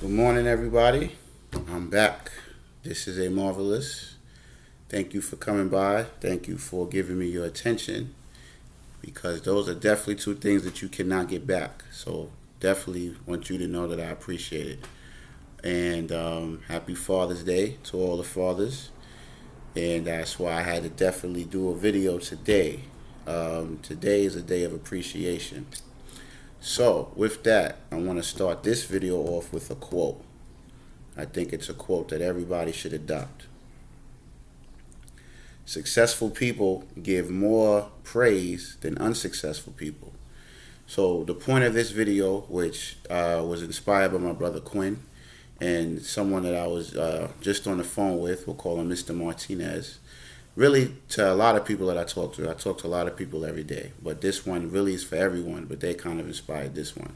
Good morning, everybody. I'm back. This is a marvelous. Thank you for coming by. Thank you for giving me your attention because those are definitely two things that you cannot get back. So, definitely want you to know that I appreciate it. And happy Father's Day to all the fathers. And that's why I had to definitely do a video today. Today is a day of appreciation. So, with that, I want to start this video off with a quote. I think it's a quote that everybody should adopt. Successful people give more praise than unsuccessful people. So the point of this video, which was inspired by my brother Quinn and someone that I was just on the phone with, we'll call him Mr. Martinez, really to a lot of people that I talk to. I talk to a lot of people every day, but this one really is for everyone, but they kind of inspired this one.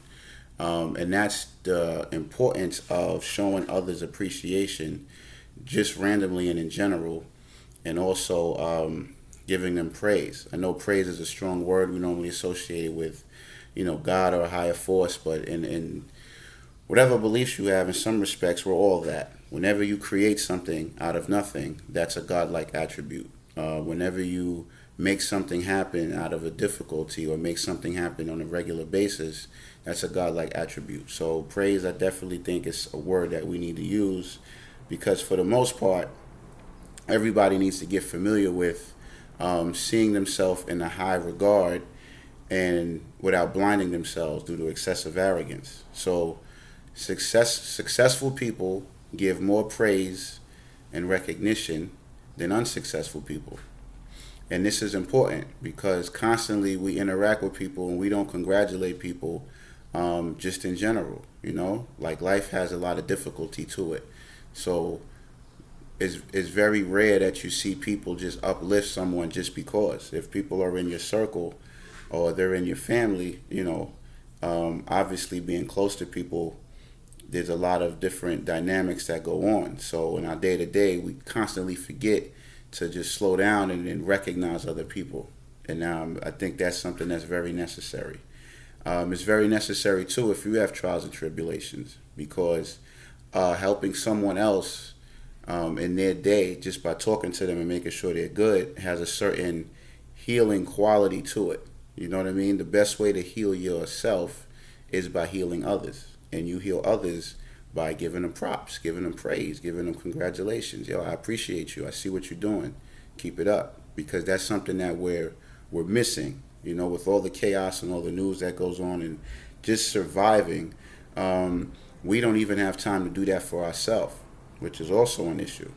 And that's the importance of showing others appreciation just randomly and in general, and also giving them praise. I know praise is a strong word we normally associate with, God or a higher force, but in whatever beliefs you have, in some respects, we're all that. Whenever you create something out of nothing, that's a godlike attribute. Whenever you make something happen out of a difficulty or make something happen on a regular basis, that's a godlike attribute. So praise, I definitely think is a word that we need to use because for the most part, everybody needs to get familiar with seeing themselves in a high regard and without blinding themselves due to excessive arrogance. So successful people give more praise and recognition than unsuccessful people. And this is important because constantly we interact with people and we don't congratulate people just in general, like life has a lot of difficulty to it. So it's very rare that you see people just uplift someone just because. If people are in your circle or they're in your family, obviously being close to people, there's a lot of different dynamics that go on. So in our day to day, we constantly forget to just slow down and recognize other people. And I think that's something that's very necessary. It's very necessary too if you have trials and tribulations because helping someone else in their day just by talking to them and making sure they're good has a certain healing quality to it. You know what I mean? The best way to heal yourself is by healing others. And you heal others by giving them props, giving them praise, giving them congratulations. Yo, I appreciate you. I see what you're doing. Keep it up. Because that's something that we're missing, with all the chaos and all the news that goes on and just surviving. We don't even have time to do that for ourselves, which is also an issue.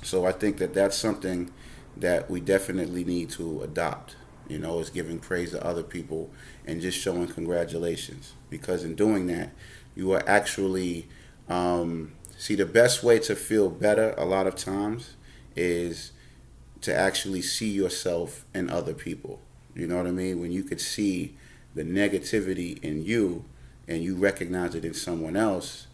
So I think that that's something that we definitely need to adopt, is giving praise to other people and just showing congratulations. Because in doing that, you are actually, see, the best way to feel better a lot of times is to actually see yourself in other people. You know what I mean? When you could see the negativity in you and you recognize it in someone else,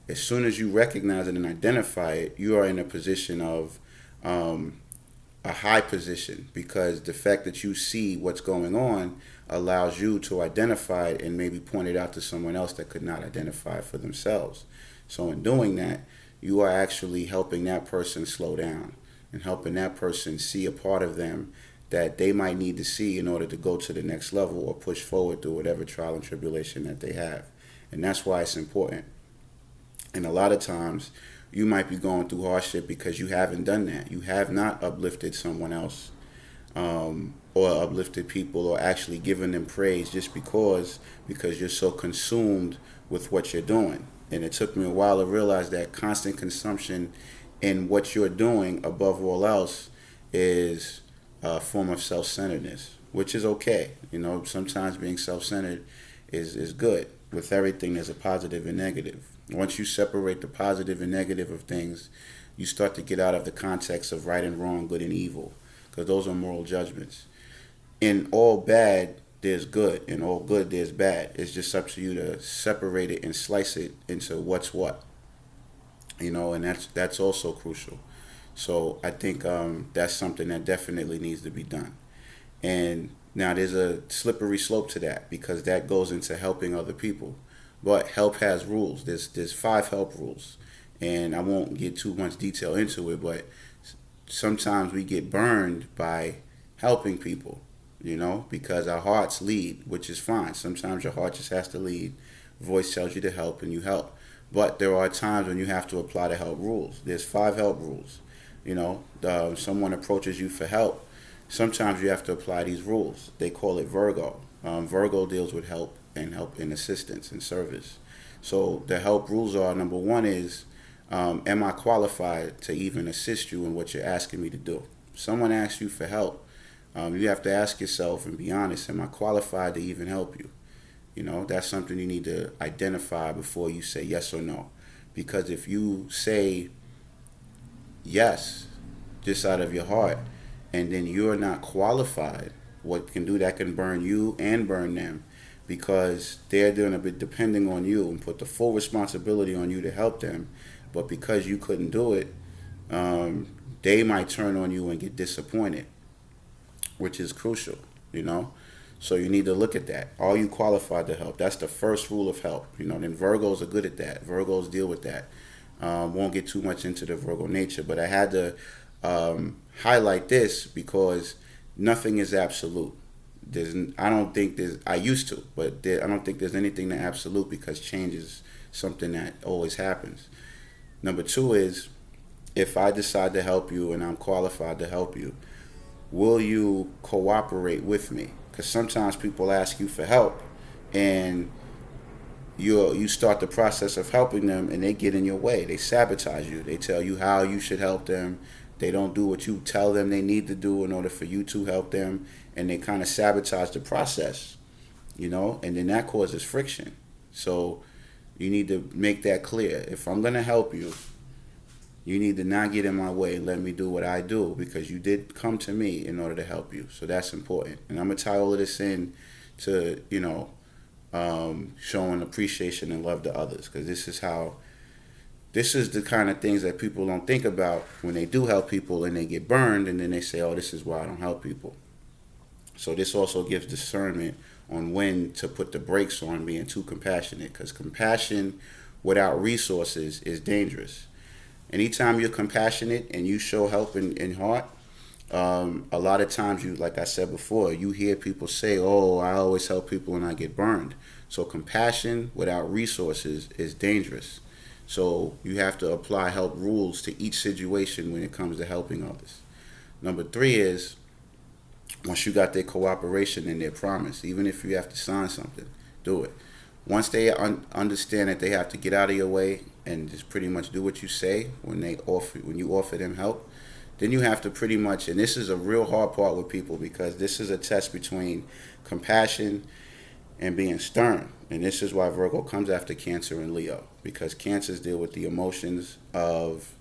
as soon as you recognize it and identify it, you are in a position of a high position because the fact that you see what's going on allows you to identify it and maybe point it out to someone else that could not identify it for themselves. So in doing that, you are actually helping that person slow down and helping that person see a part of them that they might need to see in order to go to the next level or push forward through whatever trial and tribulation that they have. And that's why it's important. And a lot of times you might be going through hardship because you haven't done that. You have not uplifted someone else or uplifted people or actually given them praise just because you're so consumed with what you're doing. And it took me a while to realize that constant consumption in what you're doing above all else is a form of self-centeredness, which is okay. Sometimes being self-centered is good. With everything, there's a positive and negative. Once you separate the positive and negative of things, you start to get out of the context of right and wrong, good and evil, because those are moral judgments. In all bad, there's good. In all good, there's bad. It's just up to you to separate it and slice it into what's what. And that's also crucial. So I think that's something that definitely needs to be done. And now there's a slippery slope to that because that goes into helping other people. But help has rules. There's 5 help rules, and I won't get too much detail into it. But sometimes we get burned by helping people, because our hearts lead, which is fine. Sometimes your heart just has to lead. Voice tells you to help, and you help. But there are times when you have to apply the help rules. There's 5 help rules. Someone approaches you for help. Sometimes you have to apply these rules. They call it VIRGO. VIRGO deals with help and assistance and service. So the help rules are: number one is, am I qualified to even assist you in what you're asking me to do? Someone asks you for help. You have to ask yourself and be honest: am I qualified to even help you? That's something you need to identify before you say yes or no. Because if you say yes just out of your heart, and then you're not qualified, what can do that can burn you and burn them, because they're doing a bit depending on you and put the full responsibility on you to help them. But because you couldn't do it, they might turn on you and get disappointed, which is crucial. So you need to look at that. Are you qualified to help? That's the first rule of help. Then Virgos are good at that. Virgos deal with that. Won't get too much into the Virgo nature, but I had to highlight this because nothing is absolute. I used to, but I don't think there's anything that absolute, because change is something that always happens. Number 2 is, if I decide to help you and I'm qualified to help you, will you cooperate with me? Because sometimes people ask you for help, and you start the process of helping them, and they get in your way. They sabotage you. They tell you how you should help them. They don't do what you tell them they need to do in order for you to help them, and they kind of sabotage the process, and then that causes friction. So you need to make that clear. If I'm going to help you, you need to not get in my way and let me do what I do, because you did come to me in order to help you. So that's important. And I'm going to tie all of this in to, showing appreciation and love to others, because this is the kind of things that people don't think about when they do help people, and they get burned, and then they say, oh, this is why I don't help people. So this also gives discernment on when to put the brakes on being too compassionate, because compassion without resources is dangerous. Anytime you're compassionate and you show help in heart, a lot of times, like I said before, you hear people say, oh, I always help people and I get burned. So compassion without resources is dangerous. So you have to apply help rules to each situation when it comes to helping others. Number 3 is, once you got their cooperation and their promise, even if you have to sign something, do it. Once they understand that they have to get out of your way and just pretty much do what you say when you offer them help, then you have to pretty much, and this is a real hard part with people, because this is a test between compassion and being stern. And this is why Virgo comes after Cancer and Leo, because Cancers deal with the emotions of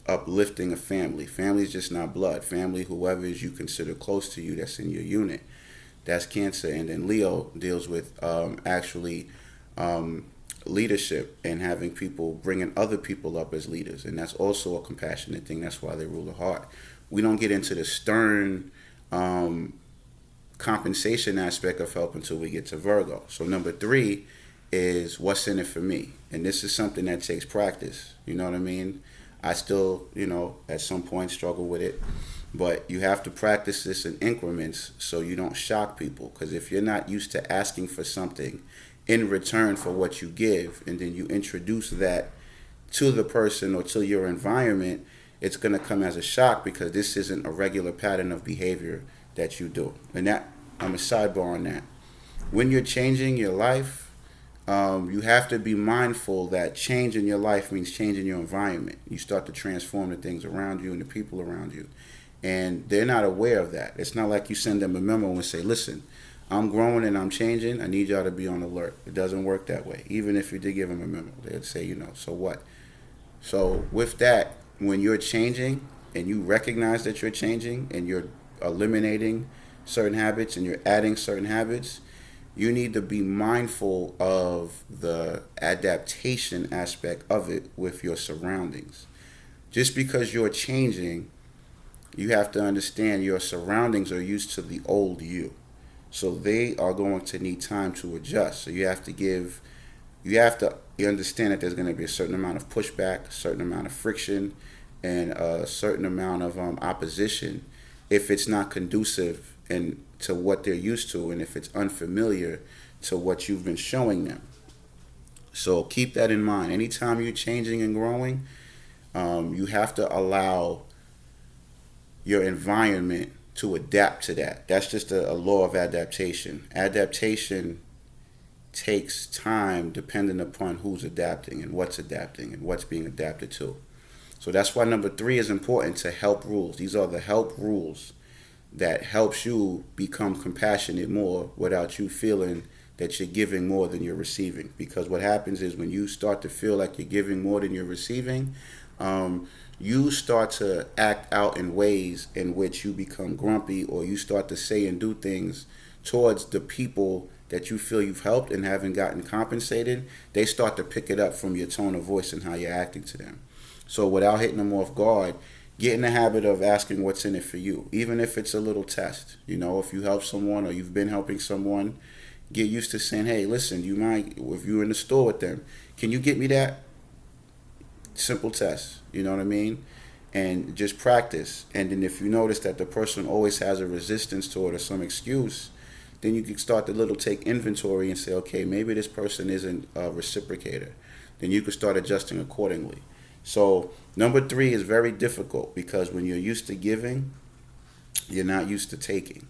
uplifting a family. Family is just not blood. Family, whoever is you consider close to you that's in your unit. That's Cancer. And then Leo deals with actually leadership and having people, bringing other people up as leaders. And that's also a compassionate thing. That's why they rule the heart. We don't get into the stern compensation aspect of help until we get to Virgo. So number 3 is, what's in it for me? And this is something that takes practice. You know what I mean? I still, at some point struggle with it. But you have to practice this in increments so you don't shock people. Because if you're not used to asking for something in return for what you give, and then you introduce that to the person or to your environment, it's going to come as a shock, because this isn't a regular pattern of behavior that you do. And that, I'm a sidebar on that. When you're changing your life, you have to be mindful that change in your life means change in your environment. You start to transform the things around you and the people around you. And they're not aware of that. It's not like you send them a memo and say, listen, I'm growing and I'm changing. I need y'all to be on alert. It doesn't work that way. Even if you did give them a memo, they'd say, so what? So with that, when you're changing and you recognize that you're changing and you're eliminating certain habits and you're adding certain habits, you need to be mindful of the adaptation aspect of it with your surroundings. Just because you're changing, you have to understand your surroundings are used to the old you. So they are going to need time to adjust. So you understand that there's going to be a certain amount of pushback, a certain amount of friction, and a certain amount of opposition if it's not conducive and to what they're used to, and if it's unfamiliar to what you've been showing them. So keep that in mind. Anytime you're changing and growing, you have to allow your environment to adapt to that. That's just a law of adaptation. Adaptation takes time depending upon who's adapting and what's being adapted to. So that's why number 3 is important, to help rules. These are the help rules that helps you become compassionate more without you feeling that you're giving more than you're receiving. Because what happens is when you start to feel like you're giving more than you're receiving, you start to act out in ways in which you become grumpy, or you start to say and do things towards the people that you feel you've helped and haven't gotten compensated. They start to pick it up from your tone of voice and how you're acting to them. So without hitting them off guard, get in the habit of asking what's in it for you, even if it's a little test. If you help someone or you've been helping someone, get used to saying, hey, listen, you mind, if you're in the store with them, can you get me that? Simple test, you know what I mean? And just practice. And then if you notice that the person always has a resistance to it or some excuse, then you can start to take inventory and say, okay, maybe this person isn't a reciprocator. Then you can start adjusting accordingly. So number 3 is very difficult, because when you're used to giving, you're not used to taking.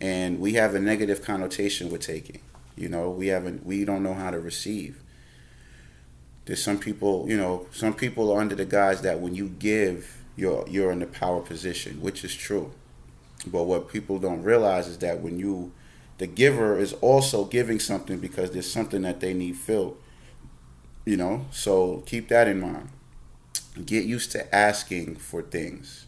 And we have a negative connotation with taking. We don't know how to receive. There's some people are under the guise that when you give, you're in the power position, which is true. But what people don't realize is that the giver is also giving something because there's something that they need filled. So keep that in mind. Get used to asking for things,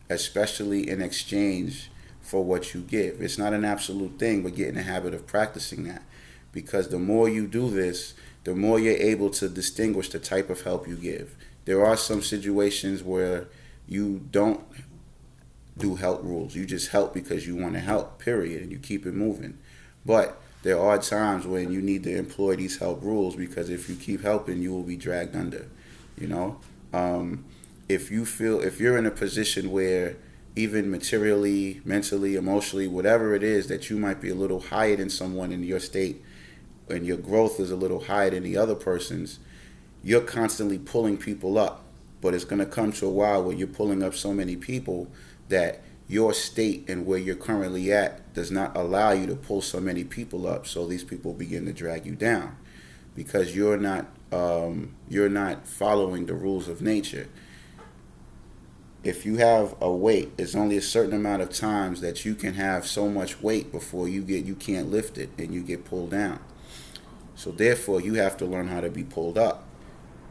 especially in exchange for what you give. It's not an absolute thing, but get in the habit of practicing that. Because the more you do this, the more you're able to distinguish the type of help you give. There are some situations where you don't do help rules. You just help because you want to help, period, and you keep it moving. But there are times when you need to employ these help rules, because if you keep helping, you will be dragged under. If you're in a position where even materially, mentally, emotionally, whatever it is, that you might be a little higher than someone in your state, and your growth is a little higher than the other person's, you're constantly pulling people up. But it's going to come to a while where you're pulling up so many people that your state and where you're currently at does not allow you to pull so many people up. So these people begin to drag you down, because you're not following the rules of nature. If you have a weight, it's only a certain amount of times that you can have so much weight before you can't lift it and you get pulled down. So therefore, you have to learn how to be pulled up.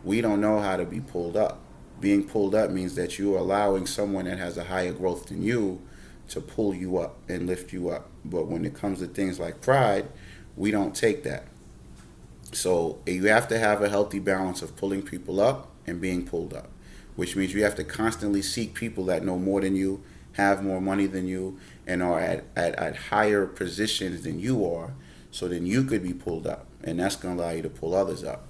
We don't know how to be pulled up. Being pulled up means that you're allowing someone that has a higher growth than you to pull you up and lift you up. But when it comes to things like pride, we don't take that. So you have to have a healthy balance of pulling people up and being pulled up, which means you have to constantly seek people that know more than you, have more money than you, and are at higher positions than you are, so then you could be pulled up. And that's going to allow you to pull others up.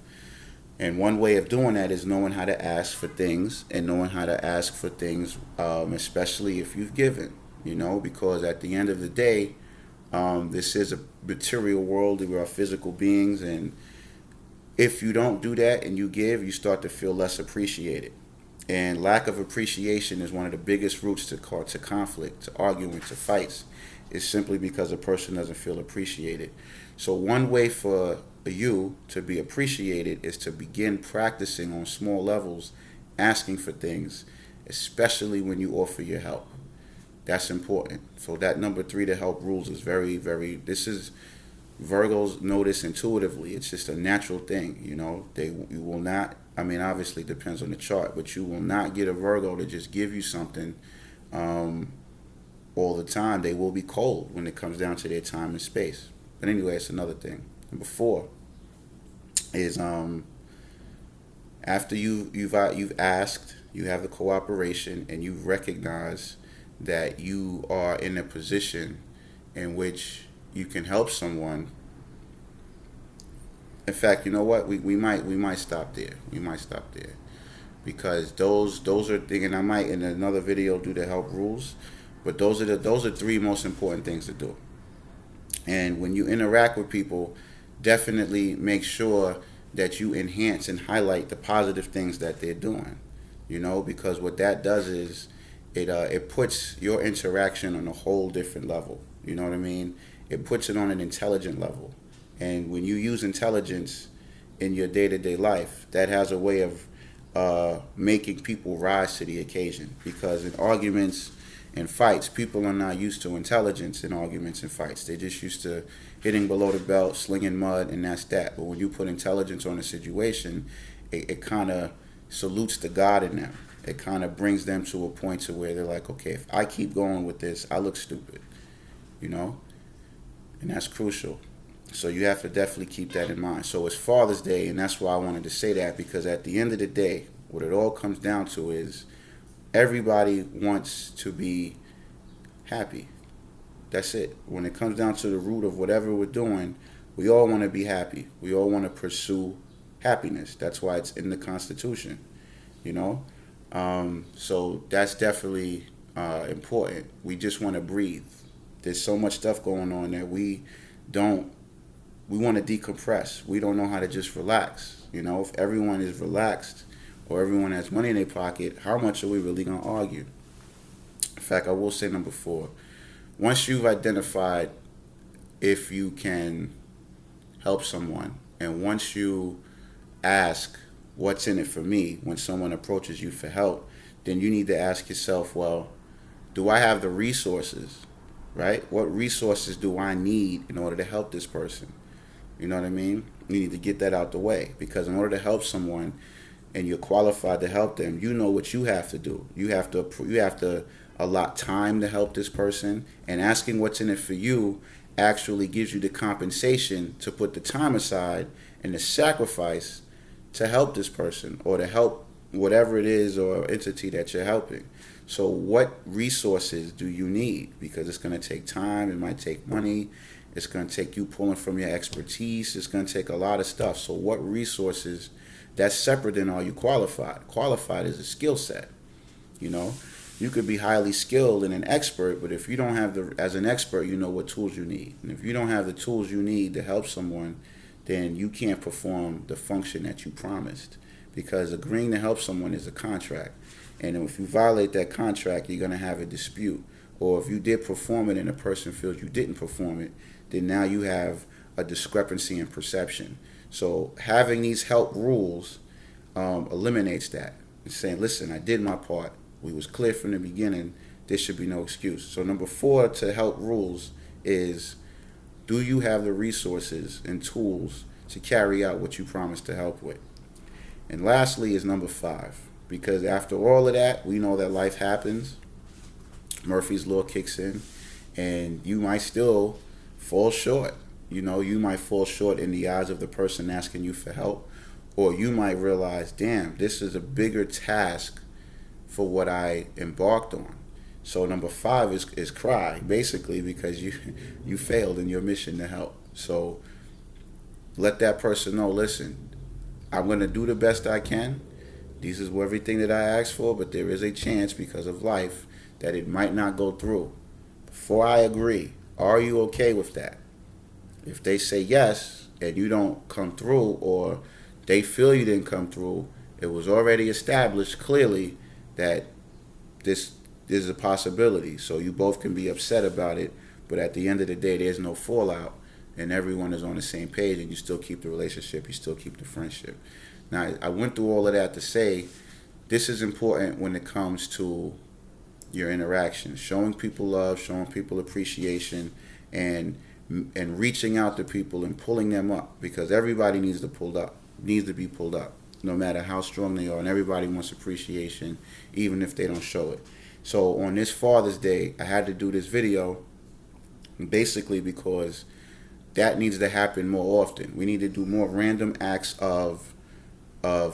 And one way of doing that is knowing how to ask for things, and knowing how to ask for things, especially if you've given, because at the end of the day, this is a material world. We are physical beings, and if you don't do that and you give, you start to feel less appreciated. And lack of appreciation is one of the biggest roots to conflict, to arguing, to fights. It's simply because a person doesn't feel appreciated. So one way for you to be appreciated is to begin practicing on small levels, asking for things, especially when you offer your help. That's important. So that number 3, the help rules, is very, very, this is Virgos know this intuitively. It's just a natural thing, you will not, obviously it depends on the chart, but you will not get a Virgo to just give you something all the time. They will be cold when it comes down to their time and space. But anyway, it's another thing. Number 4 is after you've asked, you have the cooperation, and you recognize that you are in a position in which you can help someone. In fact, you know what? We might stop there. We might stop there because those are things, and I might in another video do the help rules, but those are three most important things to do. And when you interact with people, definitely make sure that you enhance and highlight the positive things that they're doing. You know, because what that does is it puts your interaction on a whole different level. You know what I mean? It puts it on an intelligent level. And when you use intelligence in your day-to-day life, that has a way of making people rise to the occasion. Because in arguments and fights, people are not used to intelligence in arguments and fights. They're just used to hitting below the belt, slinging mud, and that's that. But when you put intelligence on a situation, it kind of salutes the God in them. It kind of brings them to a point to where they're like, okay, if I keep going with this, I look stupid, you know? And that's crucial. So you have to definitely keep that in mind. So it's Father's Day, and that's why I wanted to say that, because at the end of the day, what it all comes down to is everybody wants to be happy. That's it. When it comes down to the root of whatever we're doing, we all want to be happy. We all want to pursue happiness. That's why it's in the Constitution, you know? So that's definitely important. We just want to breathe. There's so much stuff going on that we want to decompress. We don't know how to just relax. You know, if everyone is relaxed or everyone has money in their pocket, how much are we really going to argue? In fact, I will say number 4. Once you've identified if you can help someone, and once you ask what's in it for me when someone approaches you for help, then you need to ask yourself, well, do I have the resources, right? What resources do I need in order to help this person? You know what I mean? You need to get that out the way, because in order to help someone and you're qualified to help them, you know what you have to do. You have to allot time to help this person, and asking what's in it for you actually gives you the compensation to put the time aside and the sacrifice to help this person or to help whatever it is or entity that you're helping. So what resources do you need? Because it's going to take time. It might take money. It's going to take you pulling from your expertise. It's going to take a lot of stuff. So what resources? That's separate than are you qualified? Qualified is a skill set. You know, you could be highly skilled and an expert, but if you don't have as an expert, you know what tools you need. And if you don't have the tools you need to help someone, then you can't perform the function that you promised. Because agreeing to help someone is a contract. And if you violate that contract, you're going to have a dispute. Or if you did perform it and a person feels you didn't perform it, then now you have a discrepancy in perception. So having these help rules eliminates that. It's saying, listen, I did my part. We was clear from the beginning. There should be no excuse. So number 4 to help rules is, do you have the resources and tools to carry out what you promised to help with? And lastly is number 5. Because after all of that, we know that life happens. Murphy's Law kicks in, and you might still fall short. You know, you might fall short in the eyes of the person asking you for help, or you might realize, damn, this is a bigger task for what I embarked on. So number 5 is cry, basically, because you failed in your mission to help. So let that person know, listen, I'm going to do the best I can. This is everything that I asked for, but there is a chance because of life that it might not go through. Before I agree, are you okay with that? If they say yes and you don't come through, or they feel you didn't come through, it was already established clearly that this is a possibility. So you both can be upset about it, but at the end of the day, there's no fallout, and everyone is on the same page, and you still keep the relationship, you still keep the friendship. Now, I went through all of that to say this is important when it comes to your interactions, showing people love, showing people appreciation, and reaching out to people and pulling them up, because everybody needs to be pulled up, no matter how strong they are, and everybody wants appreciation, even if they don't show it. So on this Father's Day, I had to do this video, basically because that needs to happen more often. We need to do more random acts of I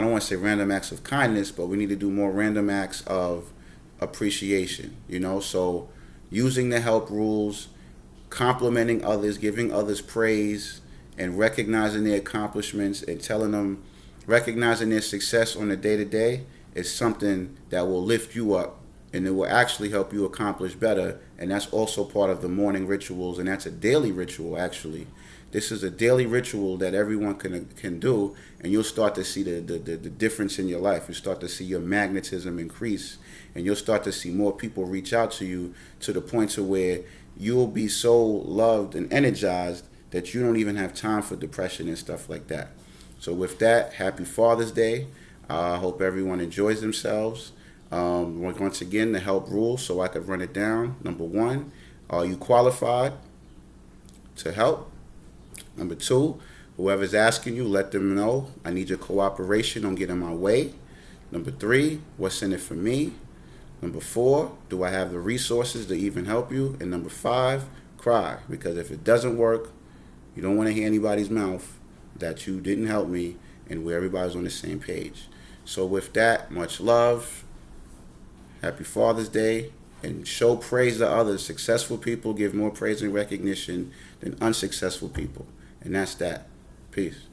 don't want to say random acts of kindness, but we need to do more random acts of appreciation, you know? So using the help rules, complimenting others, giving others praise, and recognizing their accomplishments and telling them, recognizing their success on a day-to-day is something that will lift you up, and it will actually help you accomplish better. And that's also part of the morning rituals, and that's a daily ritual actually. This is a daily ritual that everyone can do, and you'll start to see the difference in your life. You start to see your magnetism increase, and you'll start to see more people reach out to you, to the point to where you'll be so loved and energized that you don't even have time for depression and stuff like that. So with that, happy Father's Day. I hope everyone enjoys themselves. Once again, the help rules, so I could run it down. Number 1, are you qualified to help? Number 2, whoever's asking you, let them know I need your cooperation. Don't get in my way. Number 3, what's in it for me? Number 4, do I have the resources to even help you? And number 5, cry. Because if it doesn't work, you don't want to hear anybody's mouth that you didn't help me, and where everybody's on the same page. So with that, much love. Happy Father's Day. And show praise to others. Successful people give more praise and recognition than unsuccessful people. And that's that. Peace.